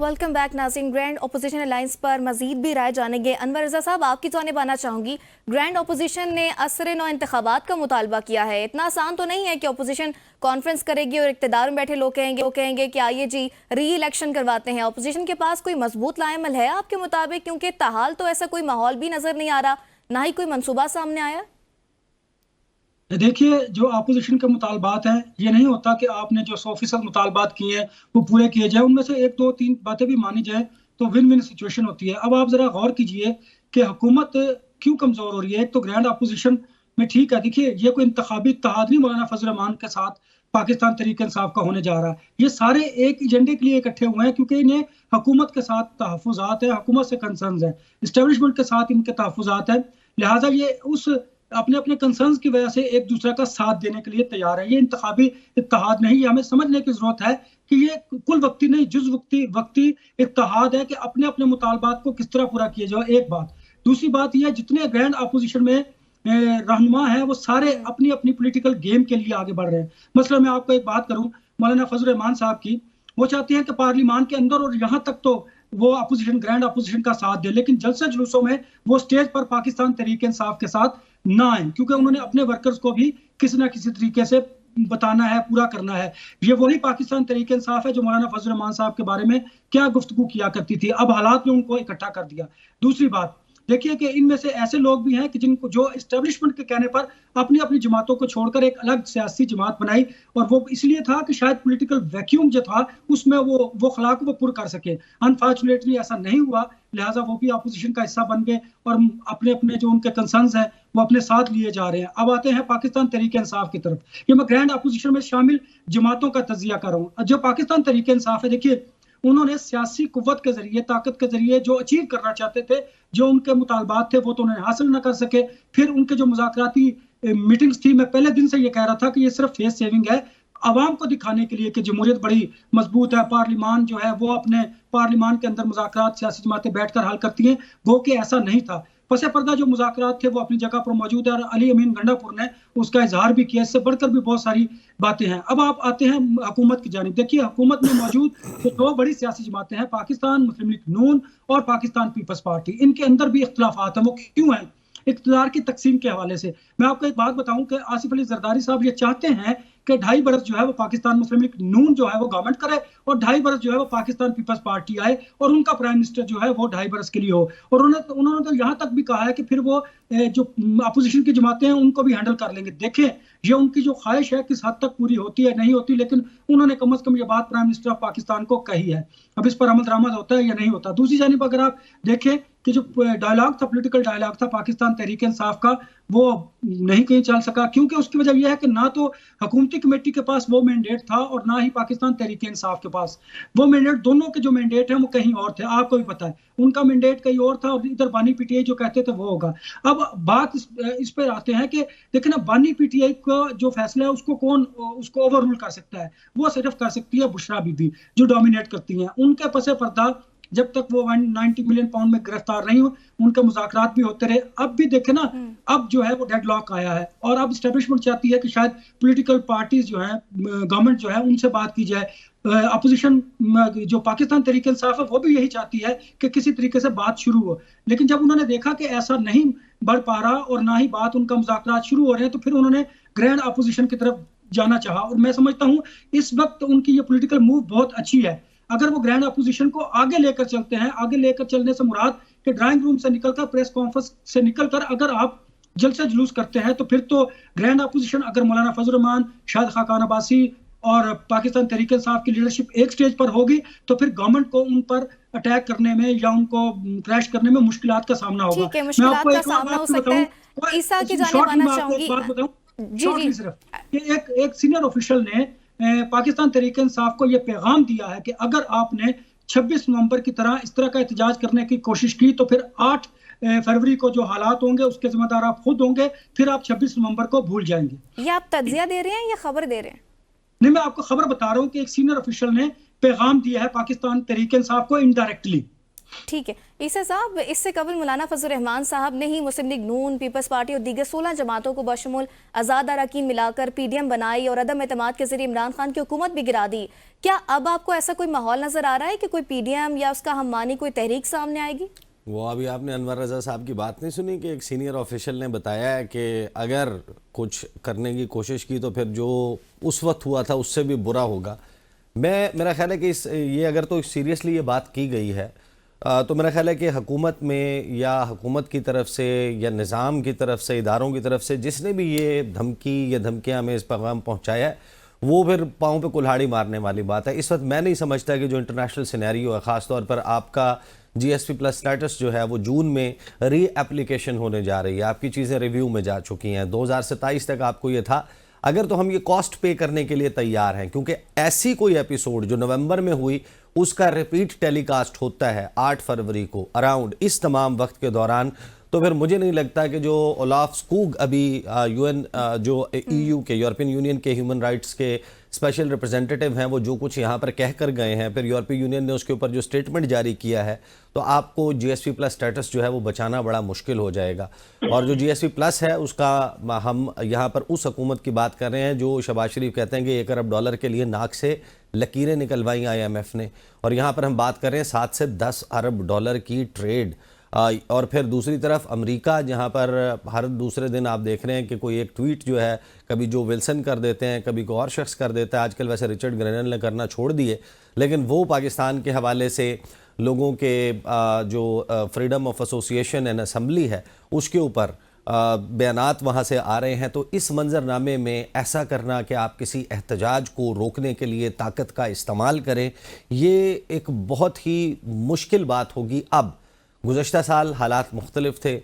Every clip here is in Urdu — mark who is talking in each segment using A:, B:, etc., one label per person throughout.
A: ویلکم بیک ناظرین. گرینڈ اپوزیشن الائنس پر مزید بھی رائے جانیں گے. انور رضا صاحب، آپ کی جانب آنا چاہوں گی. گرینڈ اپوزیشن نے عصر نو انتخابات کا مطالبہ کیا ہے. اتنا آسان تو نہیں ہے کہ اپوزیشن کانفرنس کرے گی اور اقتدار میں بیٹھے لوگ کہیں گے کہ آئیے جی ری الیکشن کرواتے ہیں. اپوزیشن کے پاس کوئی مضبوط لائے عمل ہے آپ کے مطابق؟ کیونکہ تاحال تو ایسا کوئی ماحول بھی نظر نہیں آ رہا، نہ ہی کوئی منصوبہ سامنے آیا.
B: دیکھیے، جو اپوزیشن کے مطالبات ہیں، یہ نہیں ہوتا کہ آپ نے جو 100% مطالبات کیے ہیں وہ پورے کیے جائیں. ان میں سے 1 2 3 باتیں بھی مانی جائیں تو ون ون سچویشن ہوتی ہے. اب آپ ذرا غور کیجئے کہ حکومت کیوں کمزور ہو رہی ہے. ایک تو گرینڈ اپوزیشن میں ٹھیک ہے، دیکھیے یہ کوئی انتخابی اتحاد نہیں مولانا فضل الرحمان کے ساتھ پاکستان تحریک انصاف کا ہونے جا رہا ہے. یہ سارے ایک ایجنڈے کے لیے اکٹھے ہوئے ہیں کیونکہ انہیں حکومت کے ساتھ تحفظات ہیں، حکومت سے کنسرنز ہیں، اسٹیبلشمنٹ کے ساتھ ان کے تحفظات ہیں. لہٰذا یہ اس اپنے کنسرنز کی وجہ سے ایک دوسرے کا ساتھ دینے کے لیے تیار ہے. یہ انتخابی اتحاد نہیں. یہ ہمیں سمجھنے کی ضرورت ہے کہ یہ کل وقتی نہیں، جز وقتی اتحاد ہے کہ اپنے مطالبات کو کس طرح پورا کیا جائے. ایک بات. دوسری بات یہ، جتنے گرینڈ اپوزیشن میں رہنما ہیں وہ سارے اپنی پولیٹیکل گیم کے لیے آگے بڑھ رہے ہیں. مثلا میں آپ کو ایک بات کروں مولانا فضل الرحمان صاحب کی. وہ چاہتے ہیں کہ پارلیمان کے اندر اور یہاں تک تو وہ گرینڈ اپوزیشن کا ساتھ دے، لیکن جلسے جلوسوں میں وہ سٹیج پر پاکستان تحریک انصاف کے ساتھ نہ آئیں، کیونکہ انہوں نے اپنے ورکرز کو بھی کسی نہ کسی طریقے سے بتانا ہے، پورا کرنا ہے. یہ وہی پاکستان تحریک انصاف ہے جو مولانا فضل الرحمان صاحب کے بارے میں کیا گفتگو کیا کرتی تھی. اب حالات نے ان کو اکٹھا کر دیا. دوسری بات دیکھیے کہ ان میں سے ایسے لوگ بھی ہیں کہ جن کو جو اسٹیبلشمنٹ کے کہنے پر اپنی جماعتوں کو چھوڑ کر ایک الگ سیاسی جماعت بنائی، اور وہ اس لیے تھا کہ شاید پولیٹیکل ویکیوم جو تھا اس میں وہ خلا کو وہ پر کر سکے. انفارچونیٹلی ایسا نہیں ہوا، لہٰذا وہ بھی اپوزیشن کا حصہ بن گئے اور اپنے جو ان کے کنسرنز ہیں وہ اپنے ساتھ لیے جا رہے ہیں. اب آتے ہیں پاکستان تحریک انصاف کی طرف. یہ میں گرینڈ اپوزیشن میں شامل جماعتوں کا تجزیہ کر رہا ہوں. جو پاکستان تحریک انصاف ہے، دیکھیے انہوں نے سیاسی قوت کے ذریعے، طاقت کے ذریعے جو اچیو کرنا چاہتے تھے، جو ان کے مطالبات تھے وہ تو انہیں حاصل نہ کر سکے. پھر ان کے جو مذاکراتی میٹنگز تھی، میں پہلے دن سے یہ کہہ رہا تھا کہ یہ صرف فیس سیونگ ہے، عوام کو دکھانے کے لیے کہ جمہوریت بڑی مضبوط ہے، پارلیمان جو ہے وہ اپنے پارلیمان کے اندر مذاکرات سیاسی جماعتیں بیٹھ کر حل کرتی ہیں. وہ کہ ایسا نہیں تھا. پس پردہ جو مذاکرات تھے وہ اپنی جگہ پر موجود ہے، اور علی امین گنڈا پور نے اس کا اظہار بھی کیا. اس سے بڑھ کر بھی بہت ساری باتیں ہیں. اب آپ آتے ہیں حکومت کی جانب. دیکھیے حکومت میں موجود 2 بڑی سیاسی جماعتیں ہیں، پاکستان مسلم لیگ نون اور پاکستان پیپلز پارٹی. ان کے اندر بھی اختلافات ہیں. وہ کیوں ہیں؟ اقتدار کی تقسیم کے حوالے سے. میں آپ کو ایک بات بتاؤں کہ آصف علی زرداری صاحب یہ چاہتے ہیں کہ 2.5 برس جو ہے وہ پاکستان مسلم لیگ نون جو ہے وہ گورنمنٹ کرے، اور 2.5 برس جو ہے وہ پاکستان پیپلز پارٹی آئے اور ان کا پرائم منسٹر جو ہے وہ 2.5 برس کے لیے ہو. اور انہوں نے تو یہاں تک بھی کہا ہے کہ پھر وہ جو اپوزیشن کی جماعتیں ہیں ان کو بھی ہینڈل کر لیں گے. دیکھیں یہ ان کی جو خواہش ہے کس حد تک پوری ہوتی ہے نہیں ہوتی، لیکن انہوں نے کم از کم یہ بات پرائم منسٹر آف پاکستان کو کہی ہے. اب اس پر عمل درآمد ہوتا ہے یا نہیں ہوتا. دوسری جانب اگر آپ دیکھیں کہ جو ڈائلاگ تھا، پولیٹیکل ڈائلاگ تھا پاکستان تحریک انصاف کا، وہ نہیں کہیں چل سکا. کیونکہ اس کی وجہ یہ ہے کہ نہ تو حکومتی کمیٹی کے پاس وہ مینڈیٹ تھا اور نہ ہی پاکستان تحریک انصاف کے پاس وہ مینڈیٹ. دونوں کے جو مینڈیٹ ہیں وہ کہیں اور تھے. آپ کو بھی پتا ہے ان کا مینڈیٹ کہیں اور تھا، اور ادھر بانی پی ٹی آئی جو کہتے تھے وہ ہوگا. اب بات اس پہ آتے ہیں کہ دیکھیں نا، بانی پی ٹی آئی کا جو فیصلہ ہے اس کو کون اس کو اوور رول کر سکتا ہے؟ وہ صرف کر سکتی ہے بشرا بی بی جو ڈومینیٹ کرتی ہیں. ان کے پس پردہ جب تک وہ 190 ملین پاؤنڈ میں گرفتار نہیں ہو، ان کے مذاکرات بھی ہوتے رہے. اب بھی دیکھیں نا، اب جو ہے وہ ڈیڈ لاک آیا ہے، اور اب اسٹیبلشمنٹ چاہتی ہے کہ شاید پولیٹیکل پارٹیز جو ہیں، گورنمنٹ جو ہے ان سے بات کی جائے. اپوزیشن جو پاکستان تحریک انصاف ہے وہ بھی یہی چاہتی ہے کہ کسی طریقے سے بات شروع ہو. لیکن جب انہوں نے دیکھا کہ ایسا نہیں بڑھ پا رہا اور نہ ہی بات ان کا مذاکرات شروع ہو رہے ہیں، تو پھر انہوں نے گرینڈ اپوزیشن کی طرف جانا چاہا. اور میں سمجھتا ہوں اس وقت ان کی یہ پولیٹیکل موو بہت اچھی ہے. اگر وہ گرینڈ اپوزیشن کو آگے لے کر چلتے ہیں، آگے لے کر چلنے سے مراد کہ ڈرائنگ روم سے نکل کر، پریس کانفرنس سے نکل کر اگر آپ جلسے جلوس کرتے ہیں، تو پھر تو گرینڈ اپوزیشن اگر مولانا فضل الرحمان، شاہد خاقان عباسی اور پاکستان تحریک انصاف کی لیڈرشپ ایک سٹیج پر ہوگی، تو پھر گورنمنٹ کو ان پر اٹیک کرنے میں یا ان کو کریش کرنے میں مشکلات کا سامنا ہوگا.
A: ٹھیک ہے، مشکلات کا سامنا ہو سکتا ہے. عیسیٰ کی جانب آنا چاہوں گی.
B: شارٹلی صرف ایک سینئر آفیشل نے پاکستان تحریک انصاف کو یہ پیغام دیا ہے کہ اگر آپ نے 26 نومبر کی طرح اس طرح کا احتجاج کرنے کی کوشش کی تو پھر 8 فروری کو جو حالات ہوں گے اس کے ذمہ دار آپ خود ہوں گے، پھر آپ 26 نومبر کو بھول جائیں گے.
A: یہ آپ تجزیہ دے رہے ہیں یا خبر دے رہے ہیں؟
B: نہیں، میں آپ کو خبر بتا رہا ہوں کہ ایک سینئر آفیشل نے پیغام دیا ہے پاکستان تحریک انصاف کو انڈائریکٹلی.
A: ٹھیک ہے عیسیٰ صاحب، اس سے قبل مولانا فضل الرحمان صاحب نے ہی مسلم لیگ نون، پیپلز پارٹی اور دیگر 16 جماعتوں کو بشمول آزاد اراکین ملا کر پی ڈی ایم بنائی اور عدم اعتماد کے ذریعے عمران خان کی حکومت بھی گرا دی. کیا اب آپ کو ایسا کوئی ماحول نظر آ رہا ہے کہ کوئی پی ڈی ایم یا اس کا ہم مانی کوئی تحریک سامنے آئے گی؟
C: وہ ابھی آپ نے انور رضا صاحب کی بات نہیں سنی کہ ایک سینئر آفیشل نے بتایا ہے کہ اگر کچھ کرنے کی کوشش کی تو پھر جو اس وقت ہوا تھا اس سے بھی برا ہوگا. میرا خیال ہے کہ یہ اگر تو سیریسلی یہ بات کی گئی ہے تو میرا خیال ہے کہ حکومت میں یا حکومت کی طرف سے یا نظام کی طرف سے، اداروں کی طرف سے جس نے بھی یہ دھمکی یا دھمکیاں ہمیں اس پیغام پہنچایا ہے، وہ پھر پاؤں پہ کلہاڑی مارنے والی بات ہے. اس وقت میں نہیں سمجھتا کہ جو انٹرنیشنل سینیریو ہے، خاص طور پر آپ کا جی ایس پی پلس سٹیٹس جو ہے وہ جون میں ری ایپلیکیشن ہونے جا رہی ہے، آپ کی چیزیں ریویو میں جا چکی ہیں، 2027 تک آپ کو یہ تھا. اگر تو ہم یہ کاسٹ پے کرنے کے لیے تیار ہیں، کیونکہ ایسی کوئی ایپیسوڈ جو نومبر میں ہوئی اس کا ریپیٹ ٹیلی کاسٹ ہوتا ہے 8 فروری کو اراؤنڈ اس تمام وقت کے دوران، تو پھر مجھے نہیں لگتا کہ جو اولاف سکوگ ابھی یو این جو ای یو کے یورپین یونین کے ہیومن رائٹس کے اسپیشل ریپرزینٹیٹیو ہیں، وہ جو کچھ یہاں پر کہہ کر گئے ہیں، پھر یورپی یونین نے اس کے اوپر جو اسٹیٹمنٹ جاری کیا ہے، تو آپ کو جی ایس پی پلس سٹیٹس جو ہے وہ بچانا بڑا مشکل ہو جائے گا. اور جو جی ایس پی پلس ہے اس کا ہم یہاں پر اس حکومت کی بات کر رہے ہیں جو شہباز شریف کہتے ہیں کہ $1 ارب کے لیے ناک سے لکیریں نکلوائیں آئی ایم ایف نے، اور یہاں پر ہم بات کر رہے ہیں 7 سے 10 ارب ڈالر کی ٹریڈ. اور پھر دوسری طرف امریکہ جہاں پر ہر دوسرے دن آپ دیکھ رہے ہیں کہ کوئی ایک ٹویٹ جو ہے کبھی جو ولسن کر دیتے ہیں، کبھی کوئی اور شخص کر دیتا ہے. آج کل ویسے رچرڈ گرینل نے کرنا چھوڑ دیے، لیکن وہ پاکستان کے حوالے سے لوگوں کے جو freedom of association and assembly ہے اس کے اوپر بیانات وہاں سے آ رہے ہیں. تو اس منظرنامے میں ایسا کرنا کہ آپ کسی احتجاج کو روکنے کے لیے طاقت کا استعمال کریں، یہ ایک بہت ہی مشکل بات ہوگی. اب گزشتہ سال حالات مختلف تھے،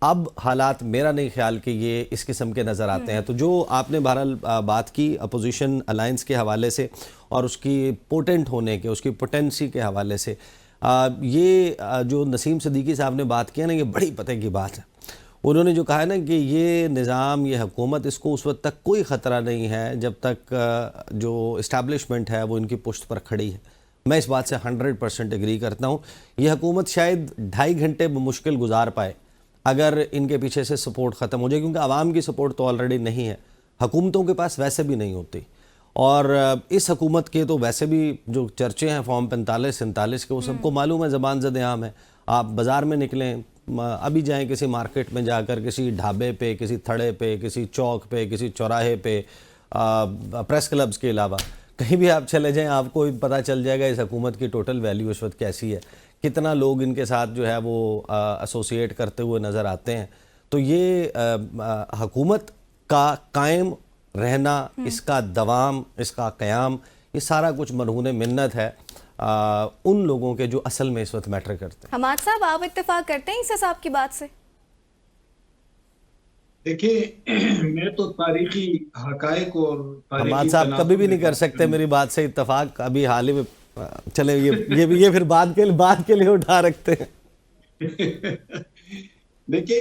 C: اب حالات میرا نہیں خیال کہ یہ اس قسم کے نظر آتے ہیں. تو جو آپ نے بہرحال بات کی اپوزیشن الائنس کے حوالے سے اور اس کی پوٹنٹ ہونے کے، اس کی پوٹنسی کے حوالے سے، یہ جو نسیم صدیقی صاحب نے بات کی ہے نا، یہ بڑی پتہ کی بات ہے. انہوں نے جو کہا ہے نا کہ یہ نظام، یہ حکومت، اس کو اس وقت تک کوئی خطرہ نہیں ہے جب تک جو اسٹیبلشمنٹ ہے وہ ان کی پشت پر کھڑی ہے. میں اس بات سے 100% ایگری کرتا ہوں. یہ حکومت شاید 2.5 گھنٹے بمشکل گزار پائے اگر ان کے پیچھے سے سپورٹ ختم ہو جائے، کیونکہ عوام کی سپورٹ تو آلریڈی نہیں ہے، حکومتوں کے پاس ویسے بھی نہیں ہوتی. اور اس حکومت کے تو ویسے بھی جو چرچے ہیں فارم 45-47 کے، وہ سب کو معلوم ہے، زبان زد عام ہے. آپ بازار میں نکلیں، ابھی جائیں کسی مارکیٹ میں جا کر، کسی ڈھابے پہ، کسی تھڑے پہ، کسی چوک پہ، کسی چوراہے پہ، پریس کلبز کے علاوہ کہیں بھی آپ چلے جائیں، آپ کو پتہ چل جائے گا اس حکومت کی ٹوٹل ویلیو اس وقت کیسی ہے، کتنا لوگ ان کے ساتھ جو ہے وہ ایسوسیٹ کرتے ہوئے نظر آتے ہیں. تو یہ حکومت کا قائم رہنا، اس کا دوام، اس کا قیام، یہ سارا کچھ مرہون منت ہے ان لوگوں کے جو اصل میں اس وقت میٹر کرتے ہیں.
A: حماد صاحب، آپ اتفاق کرتے ہیں عیسیٰ صاحب کی بات سے؟
D: دیکھیں، میں تو تاریخی حقائق اور
C: حماد صاحب کبھی بھی نہیں کر سکتے میری بات سے اتفاق. ابھی حال ہی میں چلے یہ پھر بعد کے لیے اٹھا رکھتے ہیں.
D: دیکھیں،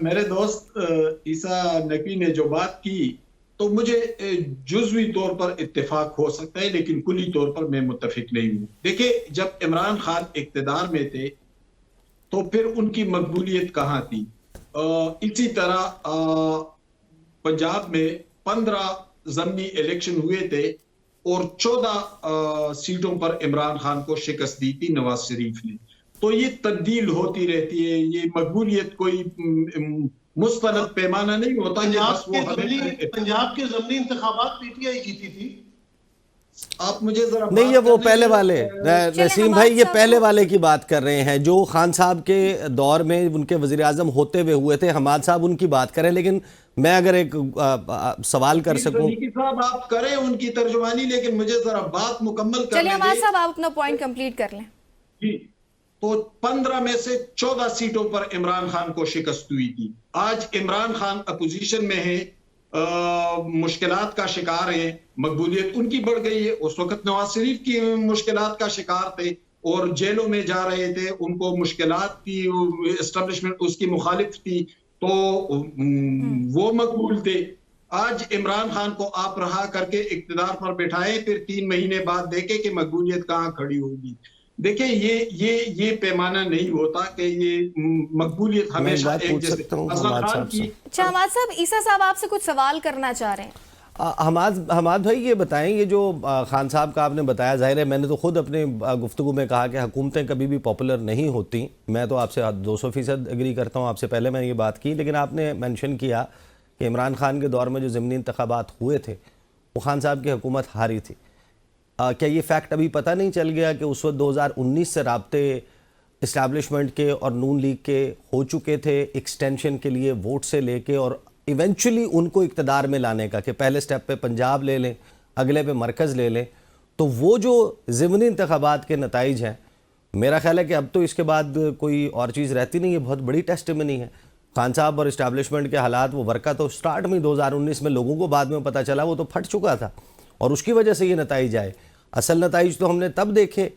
D: میرے دوست عیسیٰ نقوی نے جو بات کی تو مجھے جزوی طور پر اتفاق ہو سکتا ہے، لیکن کلی طور پر میں متفق نہیں ہوں. دیکھیں، جب عمران خان اقتدار میں تھے تو پھر ان کی مقبولیت کہاں تھی. اسی طرح پنجاب میں 15 ضمنی الیکشن ہوئے تھے اور 14 سیٹوں پر عمران خان کو شکست دی تھی نواز شریف نے. تو یہ تبدیل ہوتی رہتی ہے، یہ مقبولیت کوئی مستند پیمانہ نہیں ہوتا.
E: پنجاب کے ضمنی انتخابات پی ٹی آئی جیتی تھی.
D: آپ مجھے ذرا
C: نہیں، یہ وہ پہلے والے، نسیم بھائی یہ پہلے والے کی بات کر رہے ہیں جو خان صاحب کے دور میں ان کے وزیر اعظم ہوتے ہوئے تھے. حماد صاحب ان کی بات کریں، لیکن میں اگر ایک سوال کر سکوں.
D: صاحب آپ کریں ان کی ترجمانی، لیکن مجھے ذرا بات مکمل کرنے دیں.
A: چلیے حماد صاحب، آپ اپنا پوائنٹ کمپلیٹ کر لیں.
D: جی، تو 15 میں سے 14 سیٹوں پر عمران خان کو شکست ہوئی تھی. آج عمران خان اپوزیشن میں ہے، مشکلات کا شکار ہیں، مقبولیت ان کی بڑھ گئی ہے. اس وقت نواز شریف کی مشکلات کا شکار تھے اور جیلوں میں جا رہے تھے، ان کو مشکلات تھی، اسٹیبلشمنٹ اس کی مخالف تھی، تو وہ مقبول تھے. آج عمران خان کو آپ رہا کر کے اقتدار پر بٹھائیں، پھر 3 مہینے بعد دیکھیں کہ مقبولیت کہاں کھڑی ہوگی. دیکھیں یہ پیمانہ نہیں ہوتا کہ یہ مقبولیت ہمیشہ
C: بات
D: ایک
C: پوچھ
D: جیسے
C: سکتا ہوں
D: افضل
C: حماد
D: خان
C: صاحب سے؟
D: کی
A: اچھا حماد صاحب، عیسیٰ صاحب آپ سے کچھ سوال کرنا چاہ رہے ہیں۔
C: حماد بھائی یہ بتائیں، یہ جو خان صاحب کا آپ نے بتایا، ظاہر ہے میں نے تو خود اپنے گفتگو میں کہا کہ حکومتیں کبھی بھی پاپولر نہیں ہوتی، میں تو آپ سے 200% ایگری کرتا ہوں، آپ سے پہلے میں یہ بات کی، لیکن آپ نے مینشن کیا کہ عمران خان کے دور میں جو ضمنی انتخابات ہوئے تھے وہ خان صاحب کی حکومت ہاری تھی۔ کیا یہ فیکٹ ابھی پتہ نہیں چل گیا کہ اس وقت 2019 سے رابطے اسٹیبلشمنٹ کے اور نون لیگ کے ہو چکے تھے ایکسٹینشن کے لیے ووٹ سے لے کے، اور ایونچولی ان کو اقتدار میں لانے کا، کہ پہلے سٹیپ پہ پنجاب لے لیں، اگلے پہ مرکز لے لیں، تو وہ جو ضمنی انتخابات کے نتائج ہیں، میرا خیال ہے کہ اب تو اس کے بعد کوئی اور چیز رہتی نہیں ہے، بہت بڑی ٹیسٹیمنی ہے۔ خان صاحب اور اسٹیبلشمنٹ کے حالات، وہ ورقہ تو سٹارٹ میں 2019 میں لوگوں کو بعد میں پتہ چلا، وہ تو پھٹ چکا تھا، اور اس کی وجہ سے یہ نتائج آئے۔ اصل نتائج تو ہم نے تب دیکھے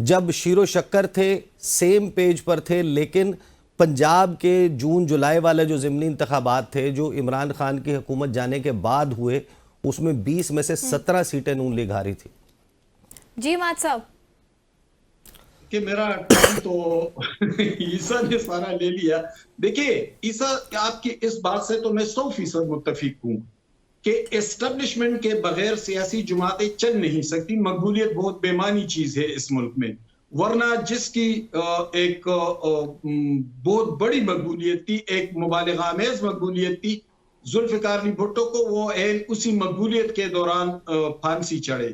C: جب شیر و شکر تھے، سیم پیج پر تھے، لیکن پنجاب کے جون جولائی والے جو ضمنی انتخابات تھے جو عمران خان کی حکومت جانے کے بعد ہوئے، اس میں 20 میں سے 17 سیٹیں نون لیگ ہاری تھی۔ جی
A: حماد صاحب،
D: کہ میرا ٹائم تو عیسیٰ نے سارا لے لیا۔ دیکھیں عیسیٰ، آپ کی اس بات سے تو میں 100% متفق ہوں کہ اسٹیبلشمنٹ کے بغیر سیاسی جماعتیں چل نہیں سکتی۔ مقبولیت بہت بے معنی چیز ہے اس ملک میں، ورنہ جس کی ایک بہت بڑی مقبولیت تھی، ایک مبالغہ آمیز مقبولیت تھی، ذوالفقار علی بھٹو کو وہ اسی مقبولیت کے دوران پھانسی چڑھے۔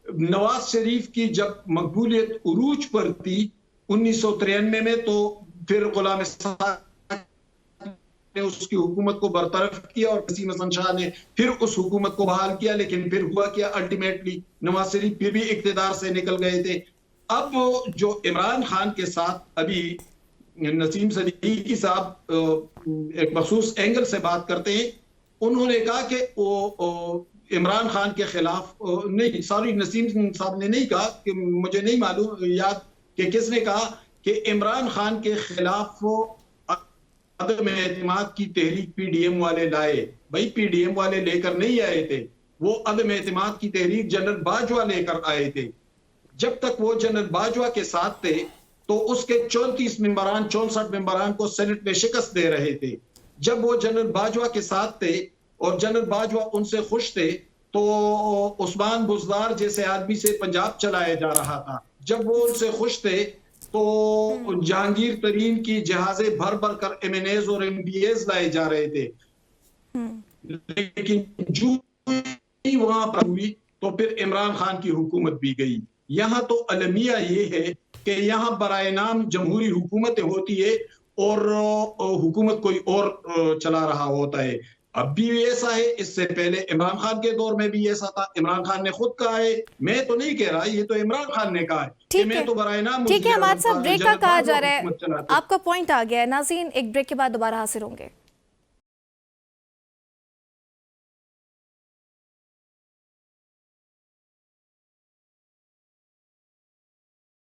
D: نواز شریف کی جب مقبولیت عروج پر تھی 1993 میں، تو پھر غلام اسحاق نے اس کی حکومت کو برطرف کیا اور وسیم حسن شاہ نے پھر اس حکومت کو بحال کیا، لیکن پھر ہوا کیا، الٹیمیٹلی نواز شریف پھر بھی اقتدار سے نکل گئے تھے۔ اب جو عمران خان کے ساتھ ابھی نسیم صدیقی صاحب ایک مخصوص اینگل سے بات کرتے ہیں، انہوں نے کہا کہ وہ عمران خان کے خلاف نہیں، سوری نسیم صاحب نے نہیں کہا، کہ مجھے نہیں معلوم یاد کہ کس نے کہا کہ عمران خان کے خلاف عدم اعتماد کی تحریک پی ڈی ایم والے لائے۔ بھائی پی ڈی ایم والے لے کر نہیں آئے تھے، وہ عدم اعتماد کی تحریک جنرل باجوہ لے کر آئے تھے۔ جب تک وہ جنرل باجوہ کے ساتھ تھے تو اس کے 34 ممبران 64 ممبران کو سینٹ میں شکست دے رہے تھے۔ جب وہ جنرل باجوہ کے ساتھ تھے اور جنرل باجوہ ان سے خوش تھے تو عثمان بزدار جیسے آدمی سے پنجاب چلایا جا رہا تھا۔ جب وہ ان سے خوش تھے تو جہانگیر ترین کی جہازیں بھر بھر کر ایم این ایز اور ایم بی ایز لائے جا رہے تھے، لیکن جو وہاں پر ہوئی تو پھر عمران خان کی حکومت بھی گئی۔ یہاں تو المیہ یہ ہے کہ یہاں برائے نام جمہوری حکومتیں ہوتی ہے اور حکومت کوئی اور چلا رہا ہوتا ہے۔ اب بھی ایسا ہے، اس سے پہلے عمران خان کے دور میں بھی ایسا تھا۔ عمران خان نے خود کہا ہے، میں تو نہیں کہہ رہا، یہ تو عمران خان نے کہا ہے کہ میں تو برائے نام۔
A: ٹھیک ہے حماد صاحب، بریک کا کہا جا رہا ہے، آپ کا پوائنٹ آ گیا ہے۔ ناظرین ایک بریک کے بعد دوبارہ حاضر ہوں گے۔